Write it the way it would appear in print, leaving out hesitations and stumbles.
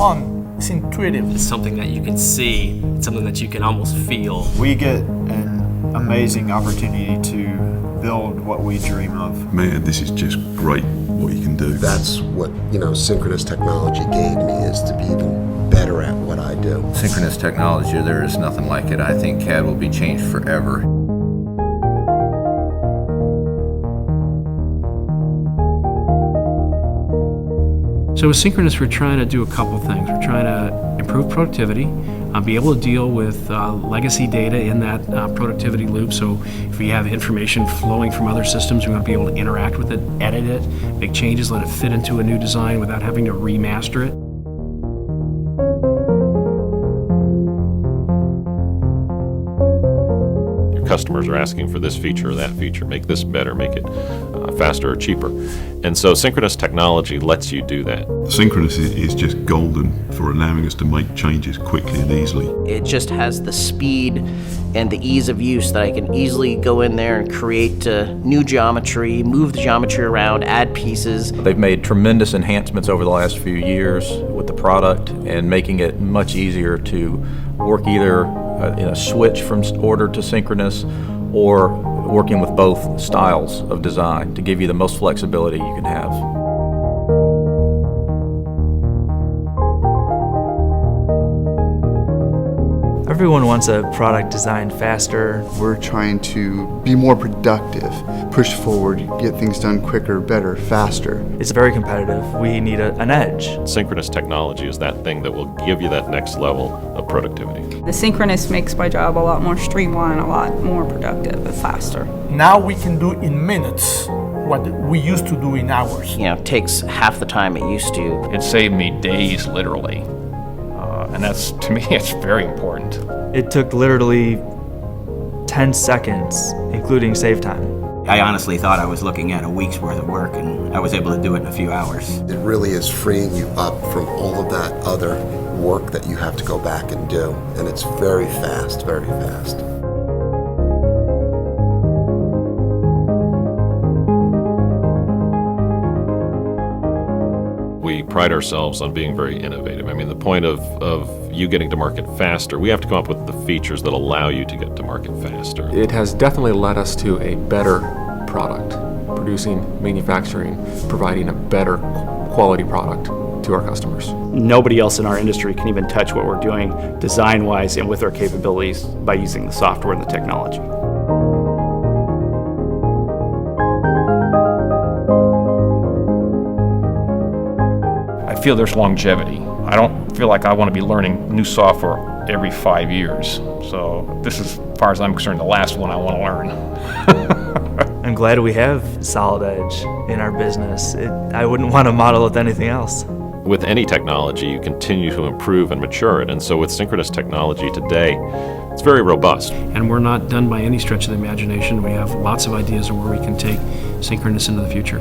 fun, it's intuitive. It's something that you can see, it's something that you can almost feel. We get an amazing opportunity to build what we dream of. Man, this is just great what you can do. That's what, synchronous technology gave me, is to be even better at what I do. Synchronous technology, there is nothing like it. I think CAD will be changed forever. So with Synchronous, we're trying to do a couple things. We're trying to improve productivity, be able to deal with legacy data in that productivity loop. So if we have information flowing from other systems, we want to be able to interact with it, edit it, make changes, let it fit into a new design without having to remaster it. Customers are asking for this feature or that feature, make this better, make it faster or cheaper. And so synchronous technology lets you do that. Synchronous is just golden for allowing us to make changes quickly and easily. It just has the speed and the ease of use that I can easily go in there and create new geometry, move the geometry around, add pieces. They've made tremendous enhancements over the last few years with the product and making it much easier to work either in a switch from order to synchronous or working with both styles of design to give you the most flexibility you can have. Everyone wants a product designed faster. We're trying to be more productive, push forward, get things done quicker, better, faster. It's very competitive. We need an edge. Synchronous technology is that thing that will give you that next level of productivity. The synchronous makes my job a lot more streamlined, a lot more productive and faster. Now we can do in minutes what we used to do in hours. It takes half the time it used to. It saved me days, literally. And that's, to me, it's very important. It took literally 10 seconds, including save time. I honestly thought I was looking at a week's worth of work, and I was able to do it in a few hours. It really is freeing you up from all of that other work that you have to go back and do. And it's very fast, very fast. We pride ourselves on being very innovative. I mean, the point of you getting to market faster, we have to come up with the features that allow you to get to market faster. It has definitely led us to a better product, producing, manufacturing, providing a better quality product to our customers. Nobody else in our industry can even touch what we're doing design-wise and with our capabilities by using the software and the technology. I feel there's longevity. I don't feel like I want to be learning new software every 5 years. So this is, as far as I'm concerned, the last one I want to learn. I'm glad we have solid edge in our business. I wouldn't want to model with anything else. With any technology, you continue to improve and mature it. And so with synchronous technology today, it's very robust. And we're not done by any stretch of the imagination. We have lots of ideas of where we can take synchronous into the future.